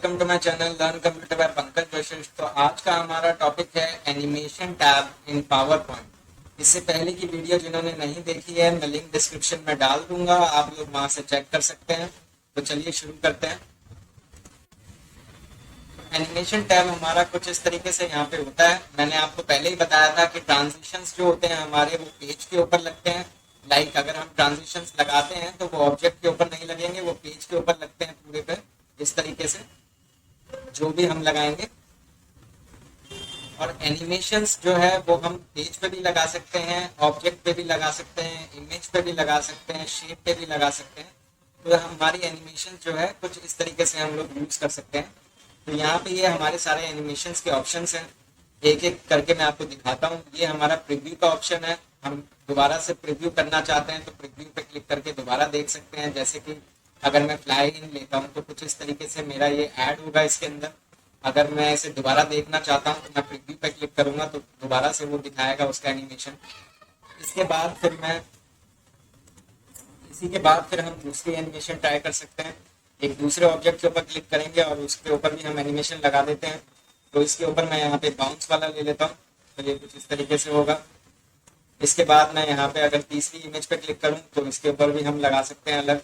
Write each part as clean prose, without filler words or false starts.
Welcome to my channel learn computer by Pankaj Vashishtha. तो आज का हमारा टॉपिक है animation tab in PowerPoint. इससे पहले की वीडियो जिन्होंने नहीं देखी है मैं लिंक डिस्क्रिप्शन में डाल दूंगा, आप लोग वहां से चेक कर सकते हैं। तो चलिए शुरू करते हैं। एनिमेशन टैब हमारा कुछ इस तरीके से यहाँ पे होता है। मैंने आपको पहले ही बताया था कि ट्रांजिशंस जो होते हैं हमारे वो पेज के ऊपर लगते हैं। लाइक अगर हम ट्रांजिशंस लगाते हैं तो वो ऑब्जेक्ट के ऊपर नहीं लगेंगे, वो पेज के ऊपर लगते हैं पूरे पे। इस तरीके से जो भी हम लगाएंगे, और एनिमेशंस जो है वो हम पेज पे भी लगा सकते हैं, ऑब्जेक्ट पे भी लगा सकते हैं, इमेज पे भी लगा सकते हैं, शेप पे भी लगा सकते हैं। तो हमारी एनिमेशन जो है कुछ इस तरीके से हम लोग यूज कर सकते हैं। तो यहाँ पे ये हमारे सारे एनिमेशंस के ऑप्शंस हैं। एक एक करके मैं आपको दिखाता हूँ। ये हमारा प्रीव्यू का ऑप्शन है। हम दोबारा से प्रीव्यू करना चाहते हैं तो प्रीव्यू पे क्लिक करके दोबारा देख सकते हैं। जैसे कि अगर मैं फ्लाई इन लेता हूँ तो कुछ इस तरीके से मेरा ये ऐड होगा इसके अंदर। अगर मैं इसे दोबारा देखना चाहता हूँ तो मैं प्रीव्यू पे क्लिक करूंगा तो दोबारा से वो दिखाएगा उसका एनिमेशन। इसके बाद फिर मैं इसी के बाद फिर हम दूसरी एनिमेशन ट्राई कर सकते हैं। एक दूसरे ऑब्जेक्ट के ऊपर क्लिक करेंगे और उसके ऊपर भी हम एनिमेशन लगा देते हैं। तो इसके ऊपर मैं यहाँ पे बाउंस वाला ले लेता हूँ, तो ये कुछ इस तरीके से होगा। इसके बाद मैं यहाँ पे अगर तीसरी इमेज पे क्लिक करूँ तो इसके ऊपर भी हम लगा सकते हैं अलग।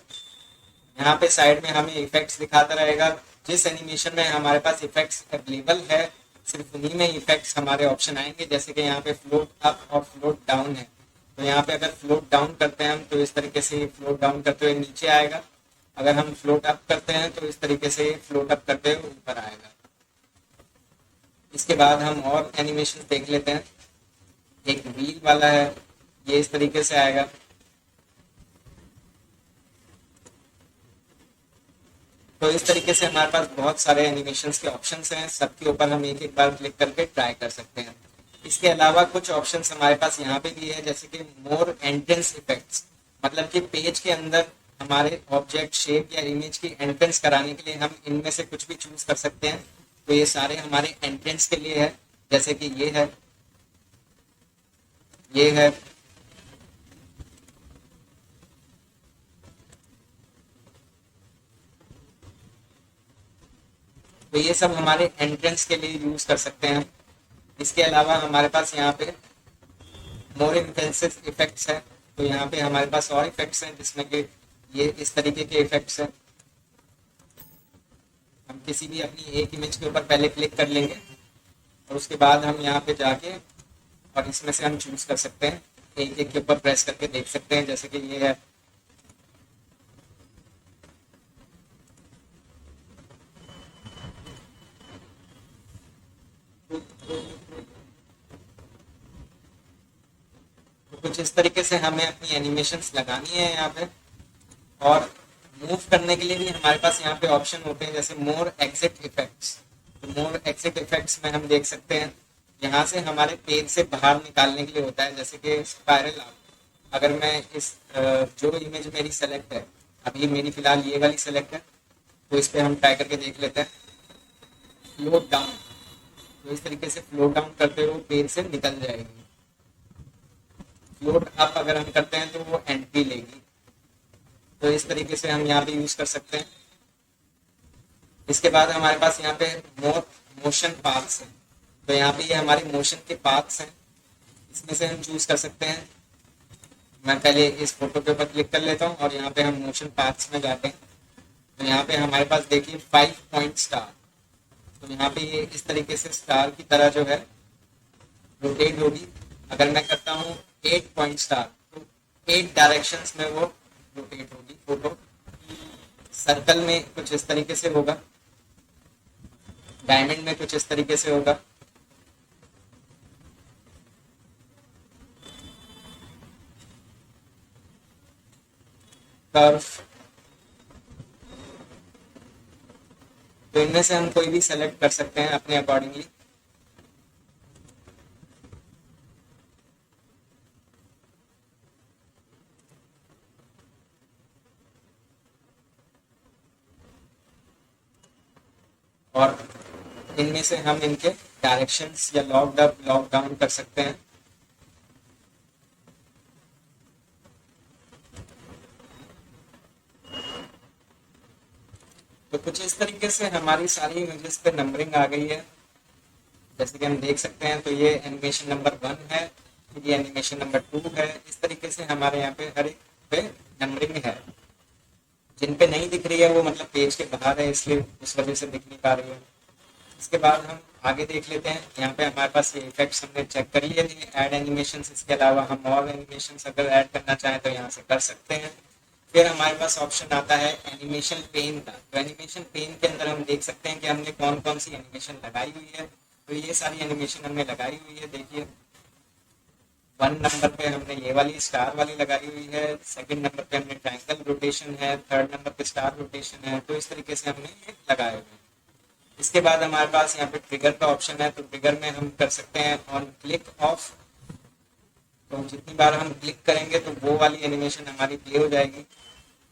यहाँ पे साइड में हमें इफेक्ट्स दिखाता रहेगा। जिस एनिमेशन में हमारे पास इफेक्ट्स अवेलेबल है सिर्फ उन्हीं में इफेक्ट्स हमारे ऑप्शन आएंगे। जैसे कि यहाँ पे फ्लोट अप और फ्लोट डाउन है, तो यहाँ पे अगर फ्लोट डाउन करते हैं हम तो इस तरीके से फ्लोट डाउन करते हुए नीचे आएगा। अगर हम फ्लोट अप करते हैं तो इस तरीके से फ्लोट अप करते हुए ऊपर आएगा। इसके बाद हम और एनिमेशन देख लेते हैं। एक व्हील वाला है, ये इस तरीके से आएगा। तो इस तरीके से हमारे पास बहुत सारे एनिमेशंस के ऑप्शंस हैं, सबके ऊपर हम एक एक बार क्लिक करके ट्राई कर सकते हैं। इसके अलावा कुछ ऑप्शंस हमारे पास यहाँ पे भी है, जैसे कि मोर एंट्रेंस इफेक्ट्स। मतलब कि पेज के अंदर हमारे ऑब्जेक्ट शेप या इमेज की एंट्रेंस कराने के लिए हम इनमें से कुछ भी चूज कर सकते हैं। तो ये सारे हमारे एंट्रेंस के लिए है। जैसे कि ये है, ये है, तो ये सब हमारे एंट्रेंस के लिए यूज कर सकते हैं। इसके अलावा हमारे पास यहाँ पे मोर इंटेंसिव इफेक्ट्स है। तो यहाँ पे हमारे पास और इफेक्ट्स हैं जिसमें कि ये इस तरीके के इफेक्ट्स हैं। हम किसी भी अपनी एक इमेज के ऊपर पहले क्लिक कर लेंगे और उसके बाद हम यहाँ पे जाके और इसमें से हम चूज कर सकते हैं। एक एक के ऊपर प्रेस करके देख सकते हैं। जैसे कि ये है, तो कुछ इस तरीके से हमें अपनी एनिमेशंस लगानी है यहाँ पे। और मूव करने के लिए भी हमारे पास यहाँ पे ऑप्शन होते हैं, जैसे मोर एग्जिट इफेक्ट्स। तो मोर एग्जिट इफेक्ट्स में हम देख सकते हैं यहाँ से हमारे पेज से बाहर निकालने के लिए होता है। जैसे कि स्पाइरल आउट। अगर मैं इस जो इमेज मेरी सेलेक्ट है, अभी मेरी फिलहाल ये वाली सेलेक्ट है, तो इस पे हम ट्राई करके देख लेते हैं। फ्लोट डाउन, तो इस तरीके से फ्लोट डाउन करते हुए पेज से निकल जाएगी। फ्लोट अप अगर हम करते हैं तो वो एंट्री लेगी। तो इस तरीके से हम यहाँ पे यूज कर सकते हैं। इसके बाद हमारे पास यहाँ पे मोर मोशन पाथ्स हैं। तो यहाँ पे ये हमारे मोशन के पाथ्स हैं, इसमें से हम चूज कर सकते हैं। मैं पहले इस फोटो के ऊपर क्लिक कर लेता हूँ और यहाँ पे हम मोशन पाथ्स में जाते हैं। तो यहाँ पे हमारे पास देखिए 5 पॉइंट स्टार। तो यहाँ पे ये इस तरीके से स्टार की तरह जो है रोटेट होगी। अगर मैं करता हूँ 8 पॉइंट स्टार तो 8 डायरेक्शंस में वो रोटेट होगी फोटो। सर्कल में कुछ इस तरीके से होगा, डायमंड में कुछ इस तरीके से होगा, कर्व। तो इनमें से हम कोई भी सेलेक्ट कर सकते हैं अपने अकॉर्डिंगली। और इनमें से हम इनके डायरेक्शंस या लॉक अप लॉक डाउन कर सकते हैं। तो कुछ इस तरीके से हमारी सारी इमेजेस पे नंबरिंग आ गई है। जैसे कि हम देख सकते हैं, तो ये एनिमेशन नंबर 1 है, ये एनिमेशन नंबर 2 है। इस तरीके से हमारे यहाँ पे हर एक पे नंबरिंग है। जिन पे नहीं दिख रही है वो मतलब पेज के बाहर है, इसलिए उस वजह से दिख नहीं पा रही है। इसके बाद हम आगे देख लेते हैं। यहाँ पे हमारे पास ये इफेक्ट्स हमने चेक कर लिए थे, ऐड एनिमेशंस। इसके अलावा हम और एनिमेशंस अगर ऐड करना चाहें तो यहाँ से कर सकते हैं। फिर हमारे पास ऑप्शन आता है एनिमेशन पेन का। तो एनिमेशन पेन के अंदर हम देख सकते हैं कि हमने कौन कौन सी एनिमेशन लगाई हुई है। तो ये सारी एनिमेशन हमने लगाई हुई है। देखिए 1 नंबर पे हमने ये वाली स्टार वाली लगाई हुई है, सेकंड नंबर पे हमने ट्रायंगल रोटेशन है, थर्ड नंबर पे स्टार रोटेशन है। तो इस तरीके से हमने ये लगाए हुए हैं। इसके बाद हमारे पास यहाँ पे ट्रिगर का ऑप्शन है। तो ट्रिगर में हम कर सकते हैं ऑन क्लिक ऑफ। तो जितनी बार हम क्लिक करेंगे तो वो वाली एनिमेशन हमारी प्ले हो जाएगी।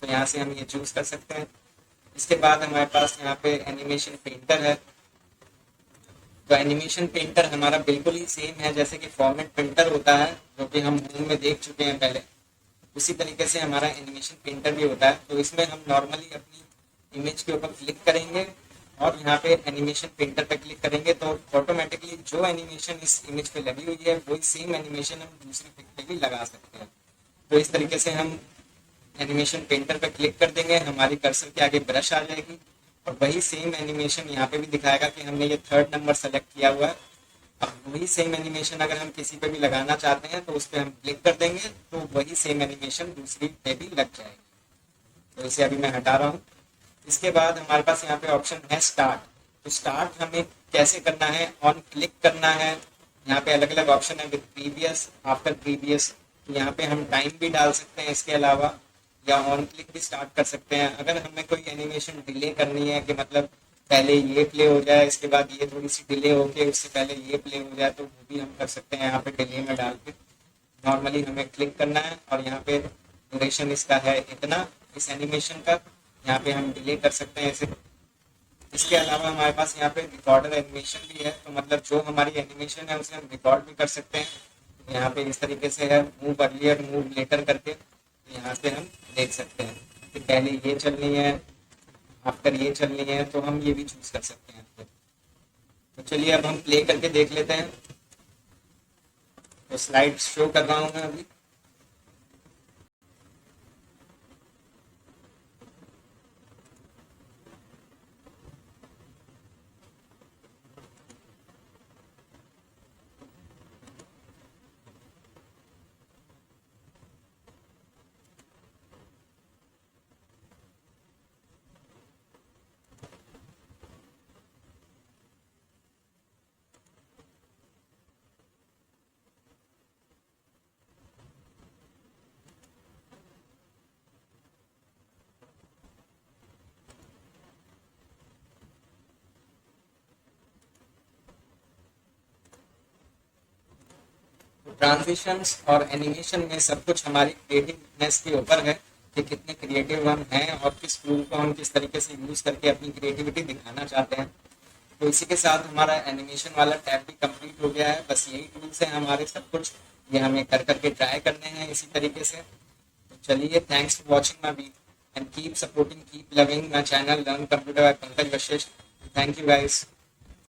तो यहाँ से हम ये चूज कर सकते हैं। इसके बाद हमारे पास यहाँ पे एनिमेशन पेंटर है। तो एनिमेशन पेंटर हमारा बिल्कुल ही सेम है जैसे कि फॉर्मेट पेंटर होता है, जो कि हम होम में देख चुके हैं पहले। उसी तरीके से हमारा एनिमेशन पेंटर भी होता है। तो इसमें हम नॉर्मली अपनी इमेज के ऊपर क्लिक करेंगे और यहाँ पे एनिमेशन पेंटर पे क्लिक करेंगे तो ऑटोमेटिकली जो एनिमेशन इस इमेज पे लगी हुई है वही सेम एनिमेशन हम दूसरी पिक पे भी लगा सकते हैं। तो इस तरीके से हम एनिमेशन पेंटर पे क्लिक कर देंगे, हमारी कर्सर के आगे ब्रश आ जाएगी और वही सेम एनिमेशन यहाँ पे भी दिखाएगा कि हमने ये थर्ड नंबर सेलेक्ट किया हुआ है। अब वही सेम एनिमेशन अगर हम किसी पे भी लगाना चाहते हैं तो उस पर हम क्लिक कर देंगे तो वही सेम एनिमेशन दूसरी पे भी लग जाएगी। तो इसे अभी मैं हटा रहा हूँ। इसके बाद हमारे पास यहाँ पे ऑप्शन है स्टार्ट। तो स्टार्ट हमें कैसे करना है, ऑन क्लिक करना है। यहाँ पे अलग अलग ऑप्शन है, विद प्रीवियस, आफ्टर प्रीवियस। तो यहाँ पे हम टाइम भी डाल सकते हैं इसके अलावा, या ऑन क्लिक भी स्टार्ट कर सकते हैं। अगर हमें कोई एनिमेशन डिले करनी है कि मतलब पहले ये प्ले हो जाए, इसके बाद ये थोड़ी सी डिले होके उससे पहले ये प्ले हो जाए, तो वो भी हम कर सकते हैं। यहाँ पे डिले में डाल के नॉर्मली हमें क्लिक करना है और यहाँ पे ड्यूरेशन इसका है इतना, इस एनिमेशन का। यहाँ पे हम डिले कर सकते हैं इसे। इसके अलावा हमारे पास यहाँ पे रिकॉर्डर एनिमेशन भी है। तो मतलब जो हमारी एनिमेशन है उसे हम रिकॉर्ड भी कर सकते हैं। यहाँ पे इस तरीके से है, मूव अर्लियर मूव लेटर करके। यहाँ से हम देख सकते हैं कि पहले ये चलनी है, आफ्टर ये चलनी है, तो हम ये भी चूज कर सकते हैं। तो चलिए अब हम प्ले करके देख लेते हैं। तो स्लाइड शो कर रहा हूँ मैं अभी। ट्रांजिशंस और एनिमेशन में सब कुछ हमारी क्रिएटिवनेस के ऊपर है कि कितने क्रिएटिव हम हैं और किस टूल को हम किस तरीके से यूज करके अपनी क्रिएटिविटी दिखाना चाहते हैं। तो इसी के साथ हमारा एनिमेशन वाला टैब भी कंप्लीट हो गया है। बस यही टूल्स हैं हमारे, सब कुछ ये हमें कर करके ट्राई करने हैं इसी तरीके से। तो चलिए, thanks for watching my video and keep supporting, keep loving my channel learn computer by Pankaj Vashishtha. Thank you guys.